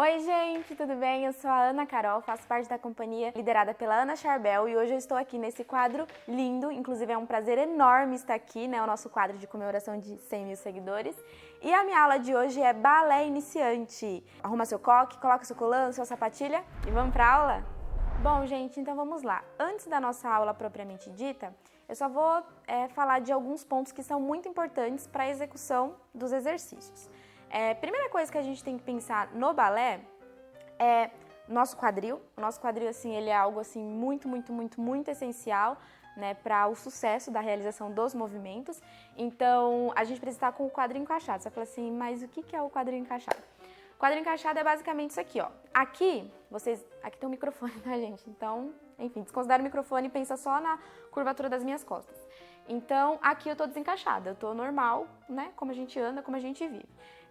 Oi gente, tudo bem? Eu sou a Ana Carol, faço parte da companhia liderada pela Ana Charbel e hoje eu estou aqui nesse quadro lindo, inclusive é um prazer enorme estar aqui, né? O nosso quadro de comemoração de 100 mil seguidores. E a minha aula de hoje é balé iniciante. Arruma seu coque, coloca seu colã, sua sapatilha e vamos pra aula? Bom gente, então vamos lá. Antes da nossa aula propriamente dita, eu só vou falar de alguns pontos que são muito importantes para a execução dos exercícios. Primeira coisa que a gente tem que pensar no balé é nosso quadril. O nosso quadril, assim, ele é algo assim muito essencial, né, para o sucesso da realização dos movimentos. Então, a gente precisa estar com o quadril encaixado. Você fala assim, mas o que é o quadril encaixado? O quadril encaixado é basicamente isso aqui, ó. Aqui tem um microfone, tá, gente? Então, enfim, desconsidera o microfone e pensa só na curvatura das minhas costas. Então, aqui eu tô desencaixada, eu tô normal, né, como a gente anda, como a gente vive.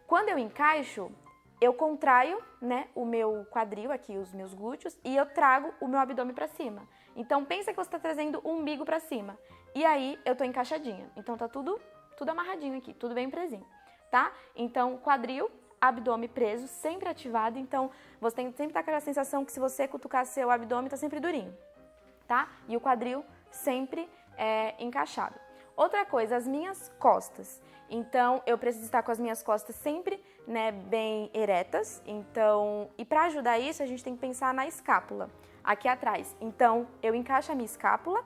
Quando eu encaixo, eu contraio, né, o meu quadril aqui, os meus glúteos, e eu trago o meu abdômen para cima. Então, pensa que você está trazendo o umbigo para cima. E aí, eu tô encaixadinha. Então, tá tudo amarradinho aqui, tudo bem presinho, tá? Então, quadril, abdômen preso, sempre ativado. Então, você tem que sempre estar com aquela sensação que se você cutucar seu abdômen, tá sempre durinho, tá? E o quadril sempre encaixado. Outra coisa, as minhas costas. Então, eu preciso estar com as minhas costas sempre, né, bem eretas. Então, e para ajudar isso, a gente tem que pensar na escápula, aqui atrás. Então, eu encaixo a minha escápula,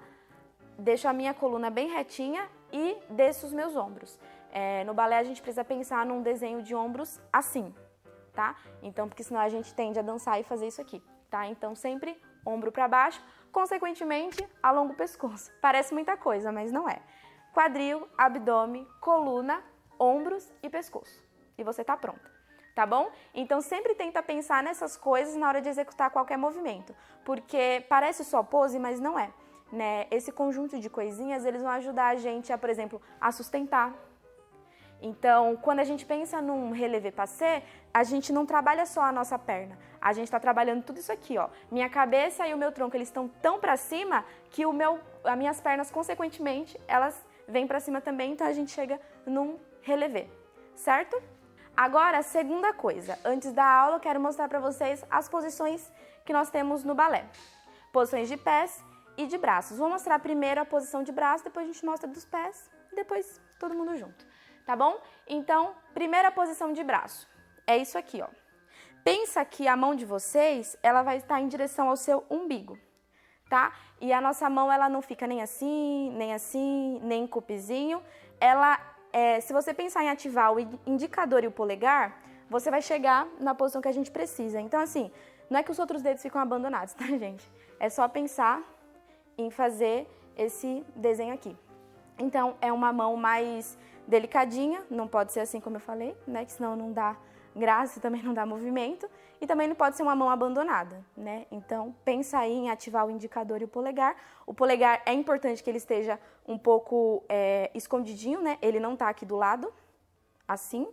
deixo a minha coluna bem retinha e desço os meus ombros. No balé, a gente precisa pensar num desenho de ombros assim, tá? Então, porque senão a gente tende a dançar e fazer isso aqui, tá? Então, sempre ombro para baixo, consequentemente, alongo o pescoço. Parece muita coisa, mas não é. Quadril, abdômen, coluna, ombros e pescoço. E você tá pronta, tá bom? Então sempre tenta pensar nessas coisas na hora de executar qualquer movimento, porque parece só pose, mas não é, né? Esse conjunto de coisinhas, eles vão ajudar a gente a, por exemplo, a sustentar. Então, quando a gente pensa num relevé passé, a gente não trabalha só a nossa perna. A gente está trabalhando tudo isso aqui, ó. Minha cabeça e o meu tronco, eles estão tão para cima que as minhas pernas, consequentemente, elas vêm para cima também, então a gente chega num relevé, certo? Agora, a segunda coisa. Antes da aula, eu quero mostrar para vocês as posições que nós temos no balé. Posições de pés e de braços. Vou mostrar primeiro a posição de braço, depois a gente mostra dos pés e depois todo mundo junto. Tá bom? Então, primeira posição de braço. É isso aqui, ó. Pensa que a mão de vocês, ela vai estar em direção ao seu umbigo, tá? E a nossa mão, ela não fica nem assim, nem com o pezinho. Se você pensar em ativar o indicador e o polegar, você vai chegar na posição que a gente precisa. Então, assim, não é que os outros dedos ficam abandonados, tá, gente? É só pensar em fazer esse desenho aqui. Então, é uma mão mais delicadinha, não pode ser assim como eu falei, né? Que senão não dá graça e também não dá movimento. E também não pode ser uma mão abandonada, né? Então, pensa aí em ativar o indicador e o polegar. O polegar é importante que ele esteja um pouco escondidinho, né? Ele não tá aqui do lado, assim.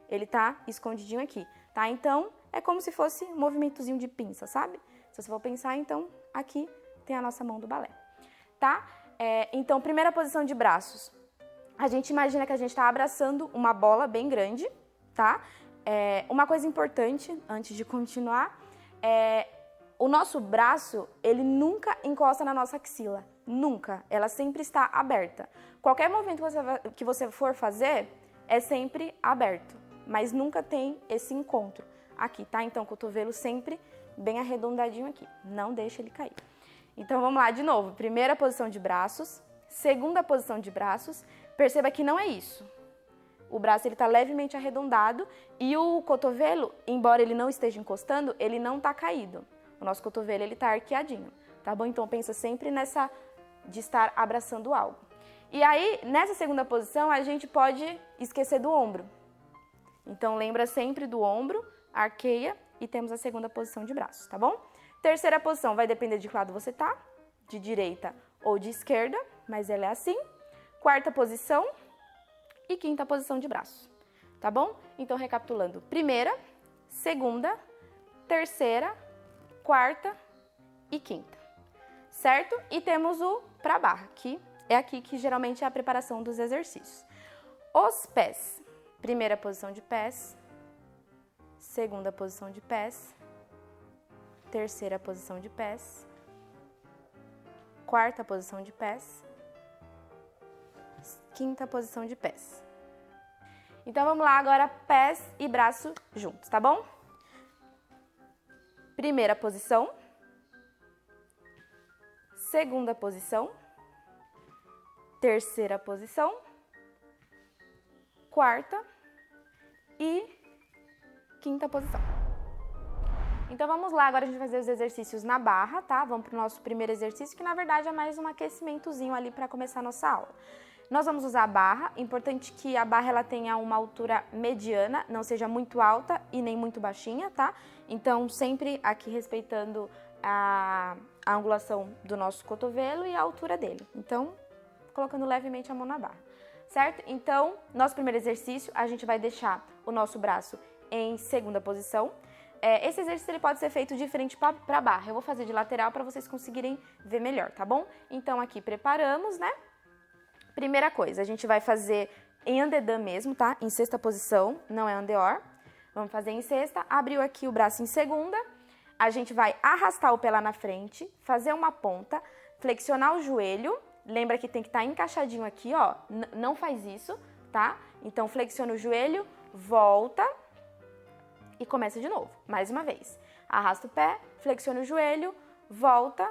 Ele tá escondidinho aqui, tá? Então, é como se fosse um movimentozinho de pinça, sabe? Se você for pensar, então, aqui tem a nossa mão do balé, tá? Então, primeira posição de braços. A gente imagina que a gente está abraçando uma bola bem grande, tá? Uma coisa importante, antes de continuar, o nosso braço, ele nunca encosta na nossa axila. Nunca. Ela sempre está aberta. Qualquer movimento que você for fazer, é sempre aberto. Mas nunca tem esse encontro aqui, tá? Então, o cotovelo sempre bem arredondadinho aqui. Não deixa ele cair. Então, vamos lá de novo. Primeira posição de braços. Segunda posição de braços. Perceba que não é isso. O braço está levemente arredondado e o cotovelo, embora ele não esteja encostando, ele não está caído. O nosso cotovelo está arqueadinho, tá bom? Então pensa sempre nessa de estar abraçando algo. E aí, nessa segunda posição, a gente pode esquecer do ombro. Então lembra sempre do ombro, arqueia e temos a segunda posição de braços, tá bom? Terceira posição vai depender de que lado você tá, de direita ou de esquerda, mas ela é assim. Quarta posição e quinta posição de braço, tá bom? Então, recapitulando, primeira, segunda, terceira, quarta e quinta, certo? E temos o pra barra, que é aqui que geralmente é a preparação dos exercícios. Os pés, primeira posição de pés, segunda posição de pés, terceira posição de pés, quarta posição de pés, quinta posição de pés. Então, vamos lá agora, pés e braço juntos, tá bom? Primeira posição, segunda posição, terceira posição, quarta e quinta posição. Então, vamos lá, agora a gente vai fazer os exercícios na barra, tá? Vamos para o nosso primeiro exercício, que na verdade é mais um aquecimentozinho ali para começar a nossa aula. Nós vamos usar a barra, importante que a barra ela tenha uma altura mediana, não seja muito alta e nem muito baixinha, tá? Então, sempre aqui respeitando a angulação do nosso cotovelo e a altura dele. Então, colocando levemente a mão na barra, certo? Então, nosso primeiro exercício, a gente vai deixar o nosso braço em segunda posição. Esse exercício ele pode ser feito de frente para a barra. Eu vou fazer de lateral para vocês conseguirem ver melhor, tá bom? Então, aqui preparamos, né? Primeira coisa, a gente vai fazer em andedã mesmo, tá? Em sexta posição, não é andeor. Vamos fazer em sexta, abriu aqui o braço em segunda, a gente vai arrastar o pé lá na frente, fazer uma ponta, flexionar o joelho, lembra que tem que estar encaixadinho aqui, ó, não faz isso, tá? Então, flexiona o joelho, volta e começa de novo, mais uma vez. Arrasta o pé, flexiona o joelho, volta,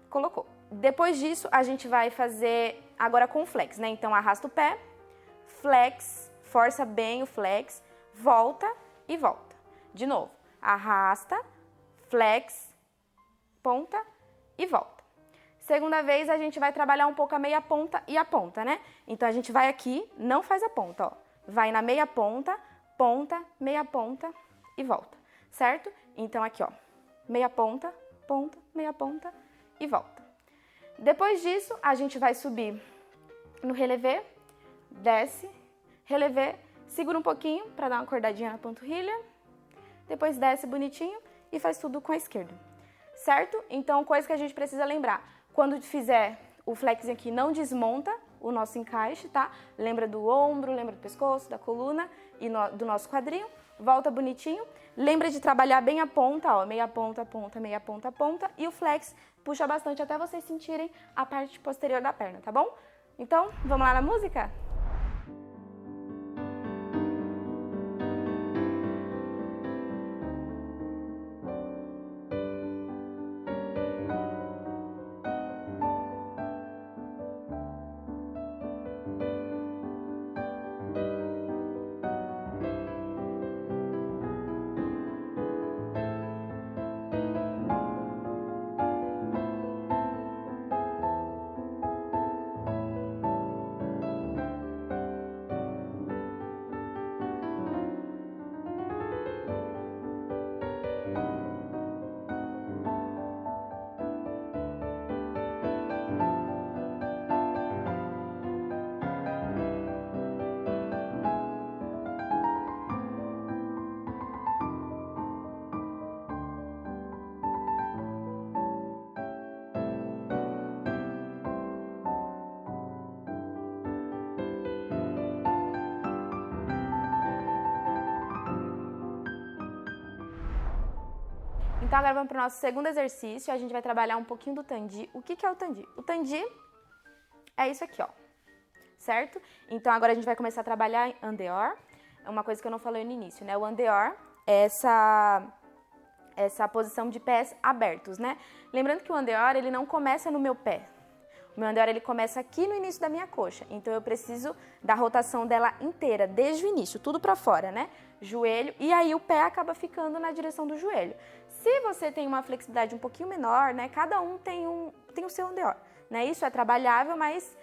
colocou. Depois disso, a gente vai fazer agora com flex, né? Então, arrasta o pé, flex, força bem o flex, volta e volta. De novo, arrasta, flex, ponta e volta. Segunda vez, a gente vai trabalhar um pouco a meia ponta e a ponta, né? Então, a gente vai aqui, não faz a ponta, ó. Vai na meia ponta, ponta, meia ponta e volta, certo? Então, aqui, ó, meia ponta, meia ponta e volta. Depois disso, a gente vai subir no relevé, desce, relevé, segura um pouquinho para dar uma acordadinha na panturrilha, depois desce bonitinho e faz tudo com a esquerda, certo? Então, coisa que a gente precisa lembrar, quando fizer o flex aqui, não desmonta o nosso encaixe, tá? Lembra do ombro, lembra do pescoço, da coluna e do nosso quadril, volta bonitinho. Lembra de trabalhar bem a ponta, ó, meia ponta, ponta, meia ponta, ponta, e o flex puxa bastante até vocês sentirem a parte posterior da perna, tá bom? Então, vamos lá na música? Então, agora vamos para o nosso segundo exercício. A gente vai trabalhar um pouquinho do tandi. O que é o tandi? O tandi é isso aqui, ó, certo? Então, agora a gente vai começar a trabalhar andeor. É uma coisa que eu não falei no início, né? O andeor é essa posição de pés abertos, né? Lembrando que o andeor, ele não começa no meu pé. O meu andeor, ele começa aqui no início da minha coxa. Então, eu preciso da rotação dela inteira, desde o início, tudo pra fora, né? Joelho, e aí o pé acaba ficando na direção do joelho. Se você tem uma flexibilidade um pouquinho menor, né? Cada um tem o seu andeor, né? Isso é trabalhável, mas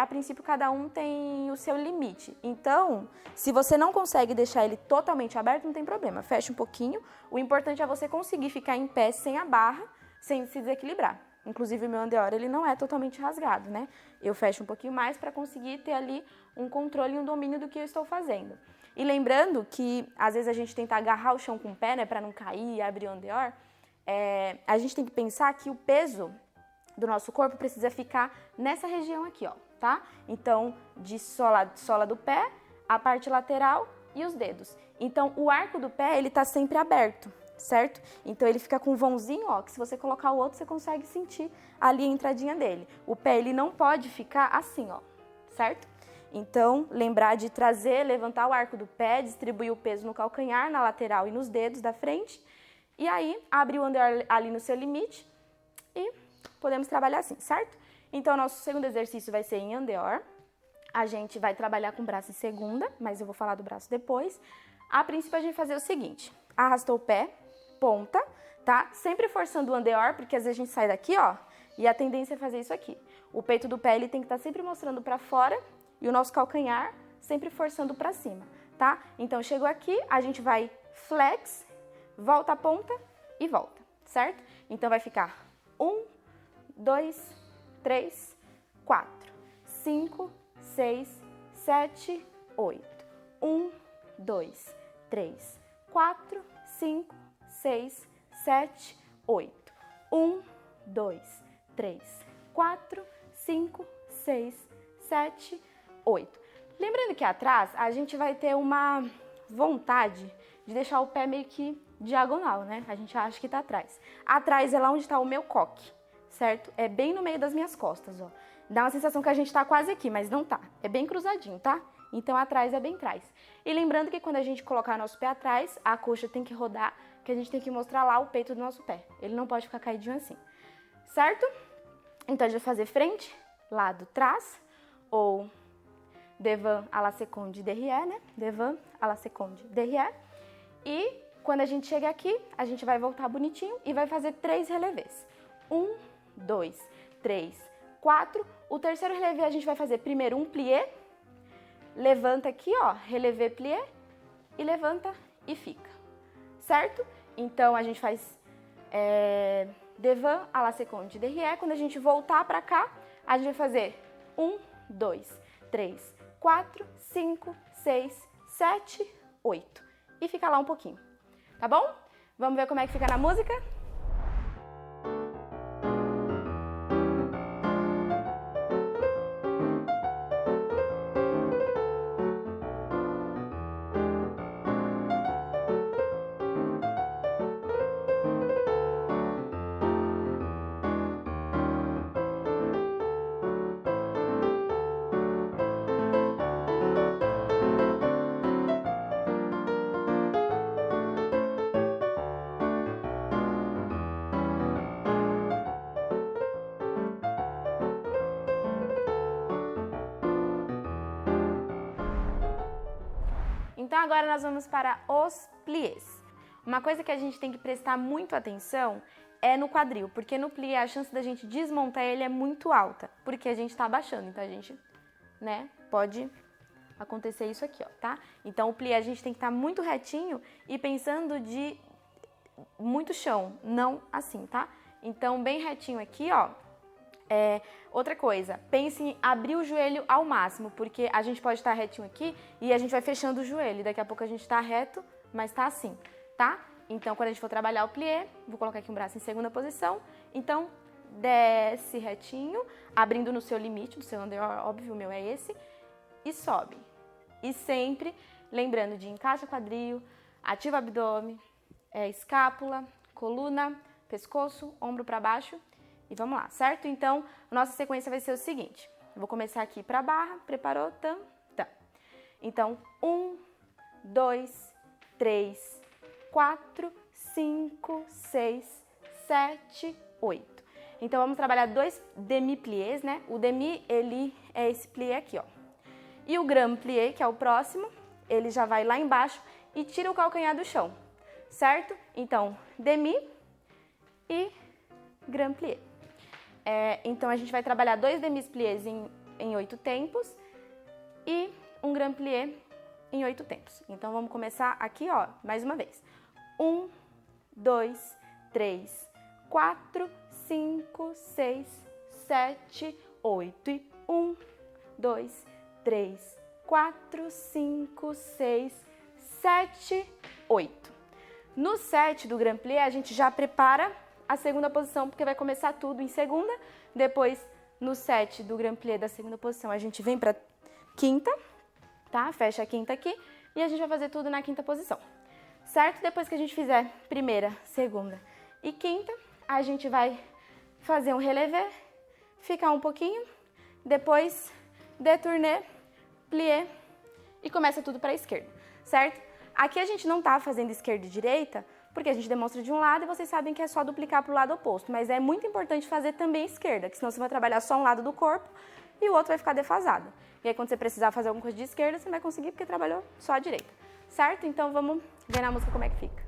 a princípio cada um tem o seu limite. Então, se você não consegue deixar ele totalmente aberto, não tem problema. Fecha um pouquinho. O importante é você conseguir ficar em pé sem a barra, sem se desequilibrar. Inclusive, o meu andeor, ele não é totalmente rasgado, né? Eu fecho um pouquinho mais para conseguir ter ali um controle e um domínio do que eu estou fazendo. E lembrando que, às vezes, a gente tenta agarrar o chão com o pé, né? Para não cair e abrir o andeor. A gente tem que pensar que o peso do nosso corpo precisa ficar nessa região aqui, ó, tá? Então, de sola do pé, a parte lateral, e os dedos. Então, o arco do pé, ele tá sempre aberto, certo? Então, ele fica com um vãozinho, ó, que se você colocar o outro, você consegue sentir ali a entradinha dele. O pé, ele não pode ficar assim, ó, certo? Então, lembrar de trazer, levantar o arco do pé, distribuir o peso no calcanhar, na lateral e nos dedos da frente. E aí, abre o andeor ali no seu limite e podemos trabalhar assim, certo? Então, nosso segundo exercício vai ser em andeor. A gente vai trabalhar com o braço em segunda, mas eu vou falar do braço depois. A princípio, a gente vai fazer o seguinte. Arrastou o pé, ponta, tá? Sempre forçando o andeor, porque às vezes a gente sai daqui, ó, e a tendência é fazer isso aqui. O peito do pé, ele tem que estar sempre mostrando pra fora e o nosso calcanhar sempre forçando pra cima, tá? Então, chegou aqui, a gente vai flex, volta a ponta e volta, certo? Então, vai ficar 1, 2, 3, 4, 5, 6, 7, 8. 1, 2, 3, 4, 5, 6, 7, 8. 1, 2, 3, 4, 5, 6, 7, 8. Lembrando que atrás a gente vai ter uma vontade de deixar o pé meio que diagonal, né? A gente acha que tá atrás. Atrás é lá onde tá o meu coque, certo? É bem no meio das minhas costas, ó. Dá uma sensação que a gente tá quase aqui, mas não tá. É bem cruzadinho, tá? Então, atrás é bem atrás. E lembrando que quando a gente colocar nosso pé atrás, a coxa tem que rodar, que a gente tem que mostrar lá o peito do nosso pé. Ele não pode ficar caidinho assim, certo? Então, a gente vai fazer frente, lado, trás, ou devant à la seconde derrière, né? Devant à la seconde derrière. E quando a gente chega aqui, a gente vai voltar bonitinho e vai fazer 3 relevés. 1, 2, 3, 4. O terceiro relevé a gente vai fazer primeiro um plié, levanta aqui, ó, relevé, plié, e levanta e fica, certo? Então, a gente faz devant à la seconde derrière. Quando a gente voltar pra cá, a gente vai fazer 1, 2, 3, 4, 5, 6, 7, 8. E fica lá um pouquinho, tá bom? Vamos ver como é que fica na música? Então, agora nós vamos para os pliés. Uma coisa que a gente tem que prestar muito atenção é no quadril, porque no plié a chance da gente desmontar ele é muito alta, porque a gente está abaixando, então a gente, né, pode acontecer isso aqui, ó, tá? Então, o plié a gente tem que estar muito retinho e pensando de muito chão, não assim, tá? Então, bem retinho aqui, ó. Outra coisa, pense em abrir o joelho ao máximo, porque a gente pode estar retinho aqui e a gente vai fechando o joelho. Daqui a pouco a gente está reto, mas está assim, tá? Então, quando a gente for trabalhar o plié, vou colocar aqui um braço em segunda posição. Então, desce retinho, abrindo no seu limite, do seu andeor, óbvio, o meu é esse, e sobe. E sempre lembrando de encaixa quadril, ativa abdômen, escápula, coluna, pescoço, ombro para baixo. E vamos lá, certo? Então, a nossa sequência vai ser o seguinte. Eu vou começar aqui para a barra, preparou, tam, tam. Então, 1, 2, 3, 4, 5, 6, 7, 8. Então, vamos trabalhar 2 demi-pliés, né? O demi, ele é esse plié aqui, ó. E o grand plié, que é o próximo, ele já vai lá embaixo e tira o calcanhar do chão, certo? Então, demi e grand plié. Então, a gente vai trabalhar 2 demi-pliés em 8 tempos e um grand plié em 8 tempos. Então, vamos começar aqui, ó, mais uma vez. 1, 2, 3, 4, 5, 6, 7, 8. E 1, 2, 3, 4, 5, 6, 7, 8. No 7 do grand plié, a gente já prepara a segunda posição, porque vai começar tudo em segunda. Depois, no 7 do grand plié da segunda posição, a gente vem para quinta, tá? Fecha a quinta aqui. e a gente vai fazer tudo na quinta posição, certo? Depois que a gente fizer primeira, segunda e quinta, a gente vai fazer um relevé, ficar um pouquinho, depois détourné, plié e começa tudo para a esquerda, certo? Aqui a gente não tá fazendo esquerda e direita, porque a gente demonstra de um lado e vocês sabem que é só duplicar para o lado oposto, mas é muito importante fazer também a esquerda, que senão você vai trabalhar só um lado do corpo e o outro vai ficar defasado. E aí quando você precisar fazer alguma coisa de esquerda, você não vai conseguir porque trabalhou só a direita, certo? Então vamos ver na música como é que fica.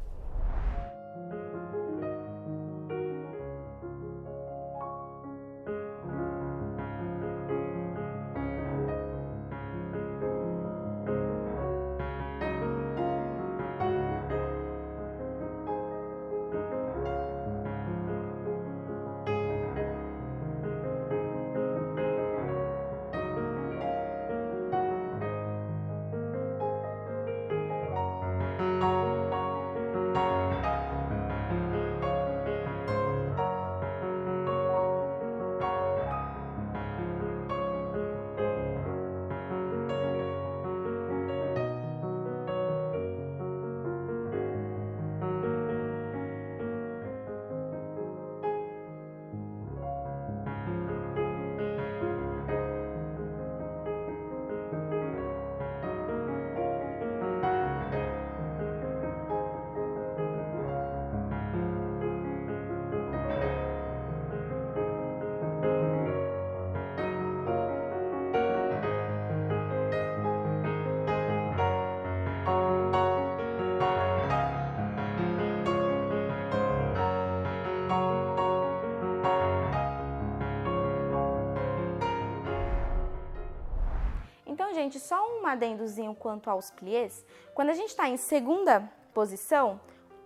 Então, gente, só um adendozinho quanto aos pliés. Quando a gente está em segunda posição,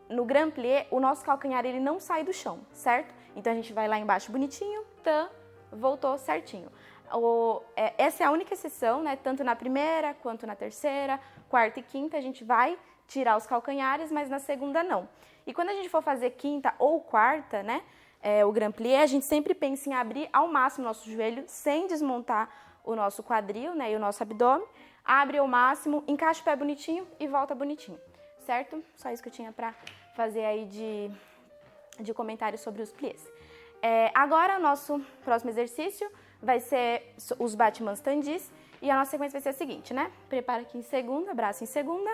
no grand plié, o nosso calcanhar ele não sai do chão, certo? Então, a gente vai lá embaixo bonitinho, voltou certinho. Essa é a única exceção, né? Tanto na primeira, quanto na terceira, quarta e quinta, a gente vai tirar os calcanhares, mas na segunda não. E quando a gente for fazer quinta ou quarta, né? O grand plié, a gente sempre pensa em abrir ao máximo o nosso joelho, sem desmontar o nosso quadril, né, e o nosso abdômen, abre ao máximo, encaixa o pé bonitinho e volta bonitinho, certo? Só isso que eu tinha pra fazer aí de comentário sobre os pliés. Agora, o nosso próximo exercício vai ser os Batmans tandis, e a nossa sequência vai ser a seguinte, né? Prepara aqui em segunda, braço em segunda,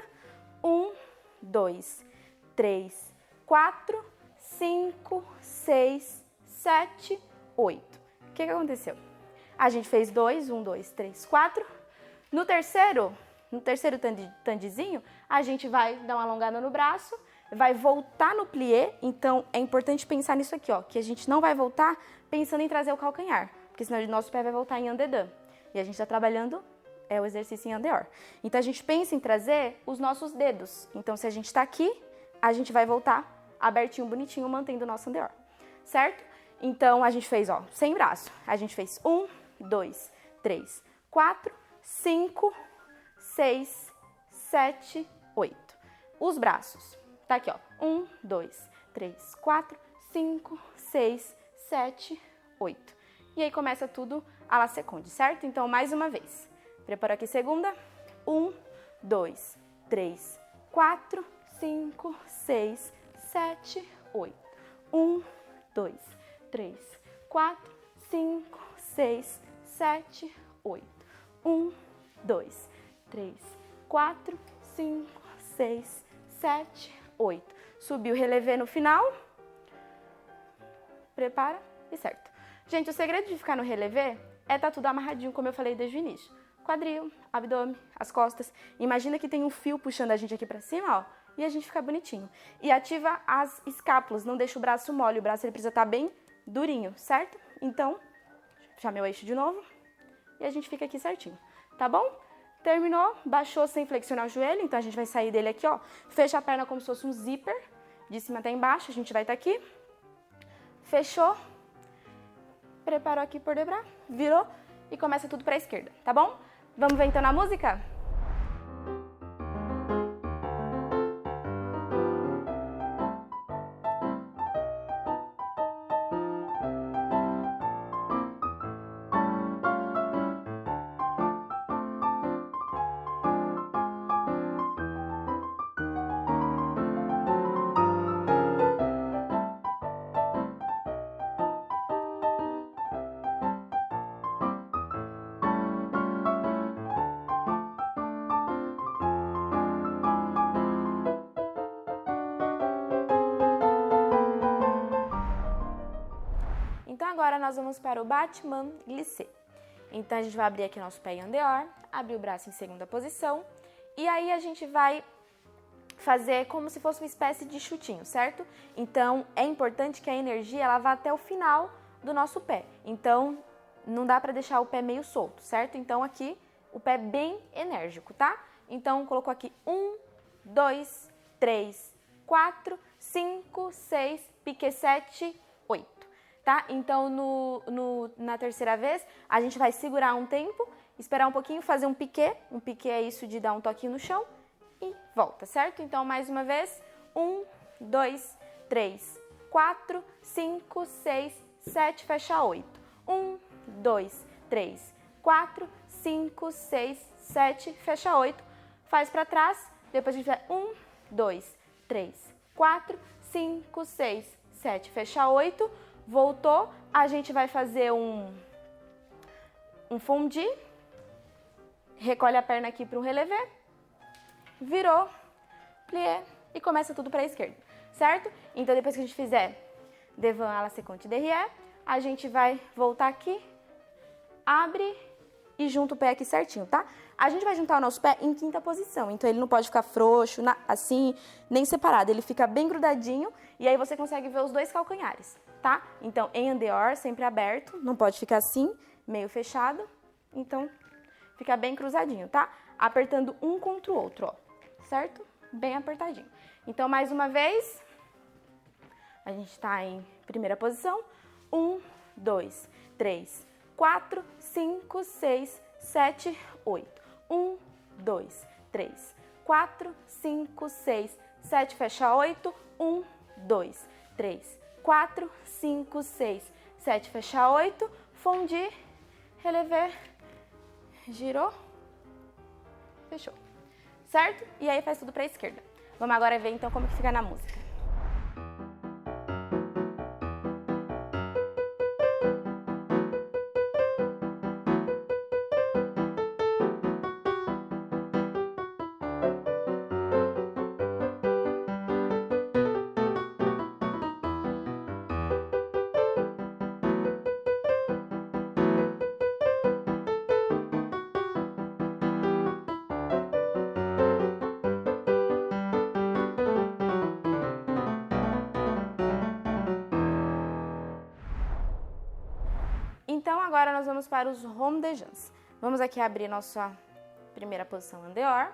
1, 2, 3, 4, 5, 6, 7, 8. O que aconteceu? A gente fez 2, 1, 2, 3, 4. No terceiro tandizinho, a gente vai dar uma alongada no braço, vai voltar no plié. Então, é importante pensar nisso aqui, ó, que a gente não vai voltar pensando em trazer o calcanhar, porque senão o nosso pé vai voltar em andedã. E a gente está trabalhando o exercício em andeor. Então, a gente pensa em trazer os nossos dedos. Então, se a gente está aqui, a gente vai voltar abertinho, bonitinho, mantendo o nosso andeor, certo? Então, a gente fez, ó, sem braço. A gente fez 1, 2, 3, 4, 5, 6, 7, 8. Os braços. Tá aqui, ó. 1, 2, 3, 4, 5, 6, 7, 8. E aí começa tudo à la seconde, certo? Então, mais uma vez. Prepara aqui segunda. 1, 2, 3, 4, 5, 6, 7, 8. 1, 2, 3, 4, 5, 6, 7, 8. 1, 2, 3, 4, 5, 6, 7, 8. Subiu, relevé no final. Prepara e certo. Gente, o segredo de ficar no relevé é estar tudo amarradinho, como eu falei desde o início. Quadril, abdômen, as costas. Imagina que tem um fio puxando a gente aqui pra cima, ó, e a gente fica bonitinho. E ativa as escápulas, não deixa o braço mole. O braço ele precisa estar bem durinho, certo? Então, chamei o eixo de novo e a gente fica aqui certinho, tá bom? Terminou, baixou sem flexionar o joelho, então a gente vai sair dele aqui, ó. Fecha a perna como se fosse um zíper, de cima até embaixo, a gente vai estar aqui. Fechou. Preparou aqui por debrar, virou e começa tudo para a esquerda, tá bom? Vamos ver então na música? nós vamos para o Battement glissé. Então, a gente vai abrir aqui nosso pé em andeor, abrir o braço em segunda posição, e aí a gente vai fazer como se fosse uma espécie de chutinho, certo? Então, é importante que a energia ela vá até o final do nosso pé. Então, não dá para deixar o pé meio solto, certo? Então, aqui, o pé bem enérgico, tá? Então, colocou aqui 1, 2, 3, 4, 5, 6, piquê 7, 8, tá? Então, na terceira vez, a gente vai segurar um tempo, esperar um pouquinho, fazer um piquê. Um piquê é isso de dar um toquinho no chão e volta, certo? Então, mais uma vez, 1, 2, 3, 4, 5, 6, 7, fecha 8. 1, 2, 3, 4, 5, 6, 7, fecha 8. Faz para trás, depois a gente vai 1, 2, 3, 4, 5, 6, 7, fecha 8. Voltou, a gente vai fazer um fondue. Recolhe a perna aqui para um relevé. Virou, plié e começa tudo para a esquerda, certo? Então, depois que a gente fizer devant à la seconde derrière, a gente vai voltar aqui, abre e junta o pé aqui certinho, tá? A gente vai juntar o nosso pé em quinta posição, então ele não pode ficar frouxo, assim, nem separado. Ele fica bem grudadinho e aí você consegue ver os dois calcanhares, tá? Então, em andeor, sempre aberto, não pode ficar assim, meio fechado. Então, fica bem cruzadinho, tá? Apertando um contra o outro, ó, certo? Bem apertadinho. Então, mais uma vez, a gente tá em primeira posição. 1, 2, 3, 4, 5, 6, 7, 8. 1, 2, 3, 4, 5, 6, 7, fecha 8. 1, 2, 3, 4, 5, 6, 7, fecha 8. Fondue, relevé, girou, fechou. Certo? E aí faz tudo para a esquerda. Vamos agora ver então como que fica na música. Então, agora nós vamos para os rond de jambes. Vamos aqui abrir nossa primeira posição andeor.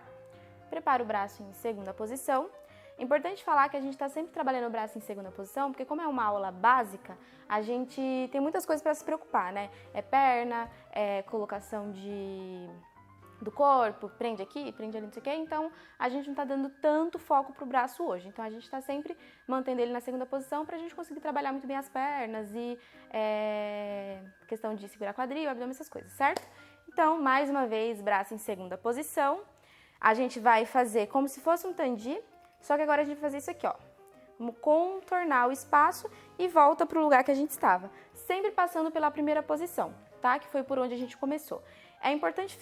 Prepara o braço em segunda posição. É importante falar que a gente está sempre trabalhando o braço em segunda posição, porque como é uma aula básica, a gente tem muitas coisas para se preocupar, né? É perna, é colocação do corpo, prende aqui, prende ali, não sei o quê. Então, a gente não está dando tanto foco para o braço hoje. Então, a gente está sempre mantendo ele na segunda posição para a gente conseguir trabalhar muito bem as pernas e questão de segurar quadril, abdômen, essas coisas, certo? Então, mais uma vez, braço em segunda posição. A gente vai fazer como se fosse um tandi, só que agora a gente vai fazer isso aqui, ó. Vamos contornar o espaço e volta para o lugar que a gente estava. Sempre passando pela primeira posição, tá? Que foi por onde a gente começou. É importante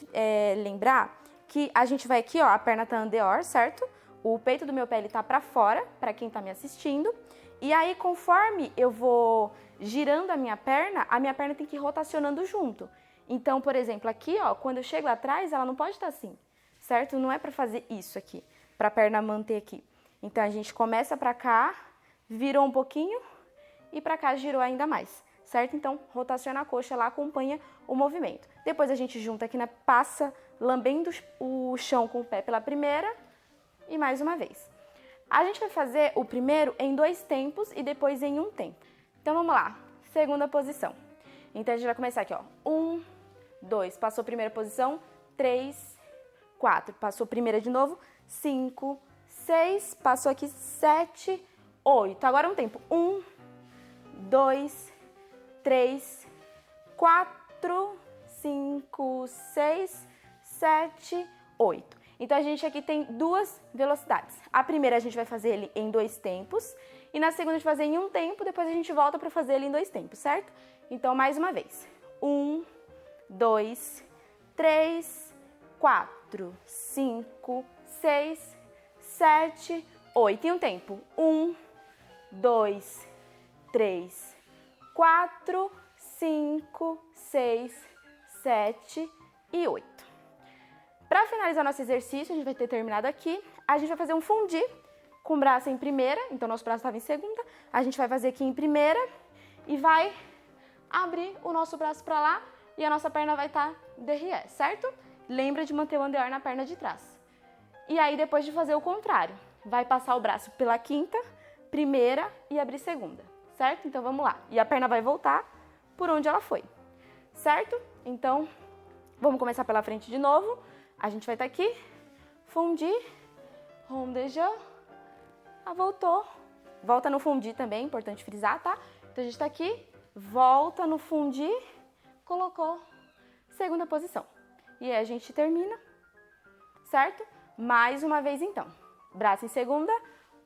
lembrar que a gente vai aqui, ó, a perna tá andeor, certo? O peito do meu pé, ele tá pra fora, pra quem tá me assistindo. E aí, conforme eu vou girando a minha perna tem que ir rotacionando junto. Então, por exemplo, aqui, ó, quando eu chego atrás, ela não pode estar assim, certo? Não é pra fazer isso aqui, pra perna manter aqui. Então, a gente começa pra cá, virou um pouquinho e pra cá girou ainda mais, certo? Então, rotaciona a coxa lá, acompanha o movimento. Depois a gente junta aqui, passa lambendo o chão com o pé pela primeira e mais uma vez. A gente vai fazer o primeiro em 2 tempos e depois em 1 tempo. Então, vamos lá. Segunda posição. Então, a gente vai começar aqui, ó. 1, 2, passou primeira posição, 3, 4, passou primeira de novo, 5, 6, passou aqui 7, 8. Agora um tempo. 1, 2, 3, 4, 5, 6, 7, 8. Então, a gente aqui tem 2 velocidades. A primeira a gente vai fazer ele em 2 tempos e na segunda a gente vai fazer em 1 tempo, depois a gente volta para fazer ele em 2 tempos, certo? Então, mais uma vez. 1, 2, 3, 4, 5, 6, 7, 8. E um tempo. 1, 2, 3, 4, 5, 6, 7 e 8. Para finalizar nosso exercício, a gente vai ter terminado aqui. A gente vai fazer um fundi com o braço em primeira, então nosso braço estava em segunda. A gente vai fazer aqui em primeira e vai abrir o nosso braço para lá e a nossa perna vai estar derrière, certo? Lembra de manter o andeor na perna de trás. E aí depois de fazer o contrário, vai passar o braço pela quinta, primeira e abrir segunda, certo? Então vamos lá. E a perna vai voltar por onde ela foi, certo? Então vamos começar pela frente de novo. A gente vai estar aqui, fundi, rond de jeu, voltou, volta no fundi também, importante frisar, tá? Então a gente tá aqui, volta no fundi, colocou segunda posição. E aí a gente termina, certo? Mais uma vez então, braço em segunda,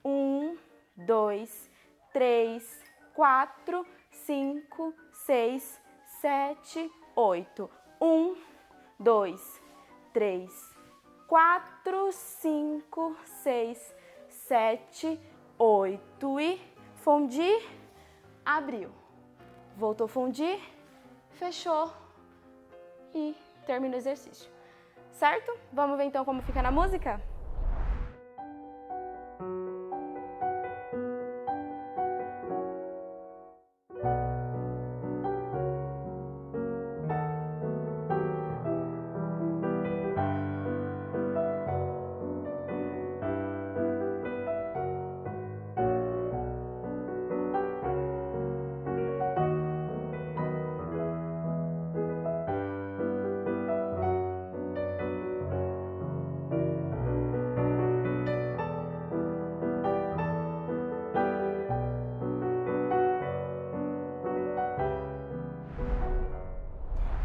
1, 2, 3, 4, 5, 6, 7, 8, 1, 2, 3, 4, 5, 6, 7, 8 e fundi, abriu, voltou fundir, fechou e termina o exercício, certo? Vamos ver então como fica na música?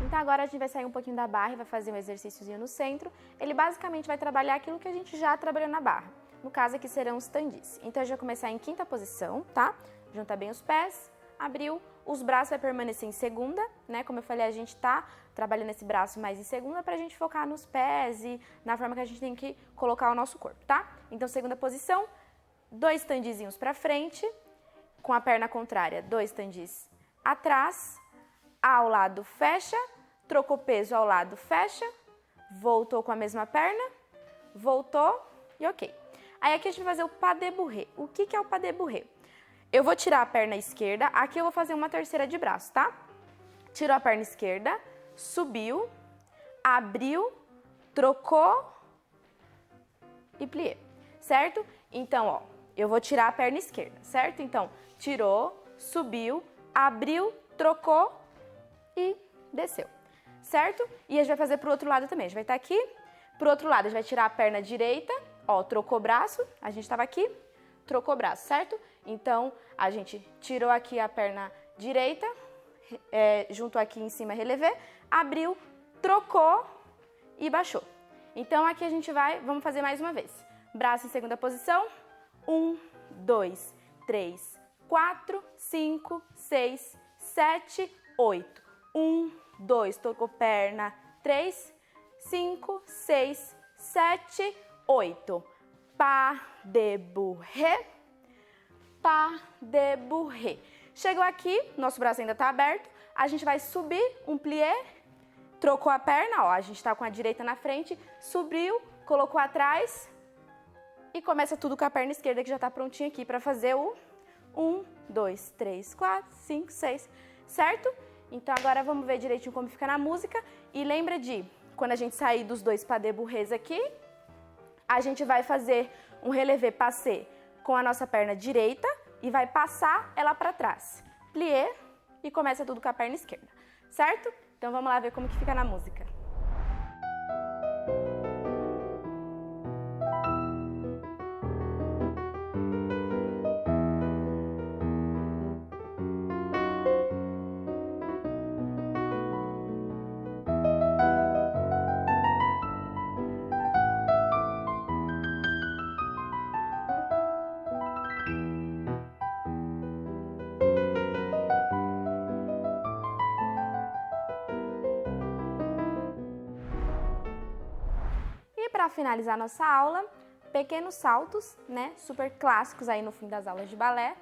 Então agora a gente vai sair um pouquinho da barra e vai fazer um exercíciozinho no centro. Ele basicamente vai trabalhar aquilo que a gente já trabalhou na barra. No caso aqui serão os tandis. Então a gente vai começar em quinta posição, tá? Junta bem os pés, abriu, os braços vai permanecer em segunda, né? Como eu falei, a gente tá trabalhando esse braço mais em segunda pra gente focar nos pés e na forma que a gente tem que colocar o nosso corpo, tá? Então segunda posição, 2 tandizinhos pra frente, com a perna contrária, 2 tandis atrás, ao lado fecha, trocou peso ao lado, fecha, voltou com a mesma perna, voltou e ok. Aí aqui a gente vai fazer o pas de bourrée. O que é o pas de bourrée? Eu vou tirar a perna esquerda, aqui eu vou fazer uma terceira de braço, tá? Tirou a perna esquerda, subiu, abriu, trocou e plié, certo? Então, ó, eu vou tirar a perna esquerda, certo? Então, tirou, subiu, abriu, trocou e desceu, certo? E a gente vai fazer pro outro lado também. A gente vai estar aqui, pro outro lado a gente vai tirar a perna direita, ó, trocou braço, a gente estava aqui, trocou braço, certo? Então, a gente tirou aqui a perna direita, junto aqui em cima, relevé, abriu, trocou e baixou. Então, aqui a gente vamos fazer mais uma vez. Braço em segunda posição, 1, 2, 3, 4, 5, 6, 7, 8. 1, 2, tocou perna, 3, 5, 6, 7, 8. Pas de bourrée, pas de bourrée. Chegou aqui, nosso braço ainda está aberto, a gente vai subir um plié, trocou a perna, ó, a gente está com a direita na frente, subiu, colocou atrás e começa tudo com a perna esquerda que já está prontinha aqui para fazer o 1, 2, 3, 4, 5, 6, certo? Então agora vamos ver direitinho como fica na música e lembra de, quando a gente sair dos 2 pas de bourrée aqui, a gente vai fazer um relevé passé com a nossa perna direita e vai passar ela para trás. Plié e começa tudo com a perna esquerda, certo? Então vamos lá ver como que fica na música. Para finalizar nossa aula, pequenos saltos, né, super clássicos aí no fim das aulas de balé.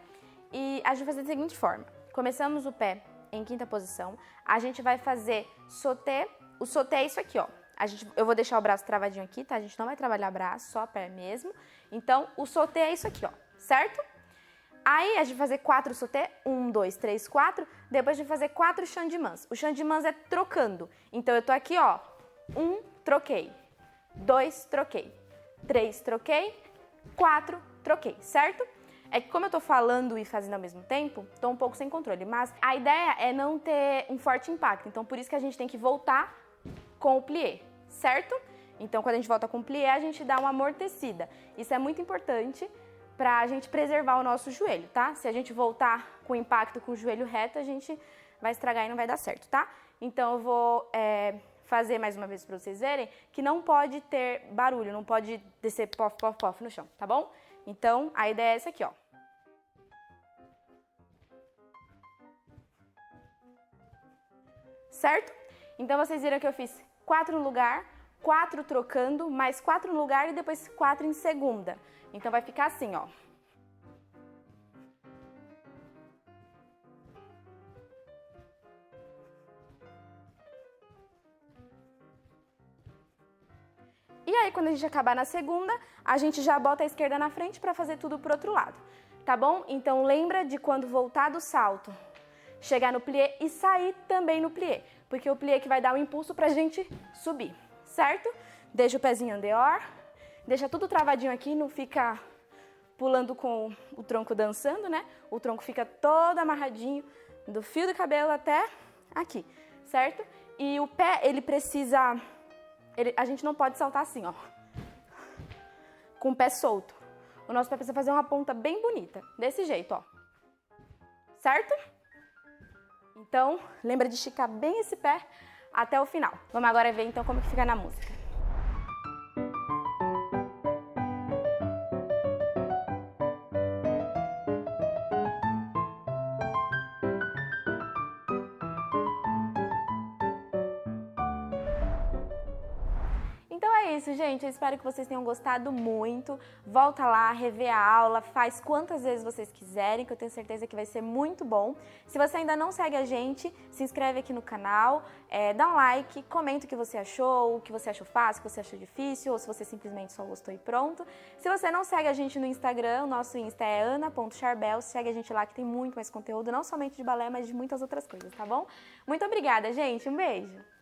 E a gente vai fazer da seguinte forma. Começamos o pé em quinta posição. A gente vai fazer sauté. O sauté é isso aqui, ó. Eu vou deixar o braço travadinho aqui, tá? A gente não vai trabalhar braço, só pé mesmo. Então, o sauté é isso aqui, ó, certo? Aí, a gente vai fazer 4 sauté, 1, 2, 3, 4. Depois, a gente vai fazer 4 changemans. O changemans é trocando. Então, eu tô aqui, ó, 1, troquei. 2, troquei. 3, troquei. 4, troquei, certo? É que como eu tô falando e fazendo ao mesmo tempo, tô um pouco sem controle, mas a ideia é não ter um forte impacto, então por isso que a gente tem que voltar com o plié, certo? Então quando a gente volta com o plié, a gente dá uma amortecida. Isso é muito importante pra gente preservar o nosso joelho, tá? Se a gente voltar com impacto com o joelho reto, a gente vai estragar e não vai dar certo, tá? Então eu vou fazer mais uma vez pra vocês verem que não pode ter barulho, não pode descer pof, pof, pof no chão, tá bom? Então, a ideia é essa aqui, ó. Certo? Então, vocês viram que eu fiz 4 no lugar, 4 trocando, mais 4 no lugar e depois 4 em segunda. Então, vai ficar assim, ó. E aí, quando a gente acabar na segunda, a gente já bota a esquerda na frente para fazer tudo pro outro lado, tá bom? Então, lembra de quando voltar do salto, chegar no plié e sair também no plié, porque o plié que vai dar o impulso pra gente subir, certo? Deixa o pezinho en dehors, deixa tudo travadinho aqui, não fica pulando com o tronco dançando, né? O tronco fica todo amarradinho, do fio do cabelo até aqui, certo? E o pé, ele precisa... a gente não pode saltar assim, ó, com o pé solto. O nosso pé precisa fazer uma ponta bem bonita, desse jeito, ó. Certo? Então, lembra de esticar bem esse pé até o final. Vamos agora ver, então, como que fica na música. Então é isso, gente. Eu espero que vocês tenham gostado muito. Volta lá, revê a aula, faz quantas vezes vocês quiserem, que eu tenho certeza que vai ser muito bom. Se você ainda não segue a gente, se inscreve aqui no canal, dá um like, comenta o que você achou fácil, o que você achou difícil, ou se você simplesmente só gostou e pronto. Se você não segue a gente no Instagram, o nosso Insta é ana.charbel, segue a gente lá que tem muito mais conteúdo, não somente de balé, mas de muitas outras coisas, tá bom? Muito obrigada, gente. Um beijo!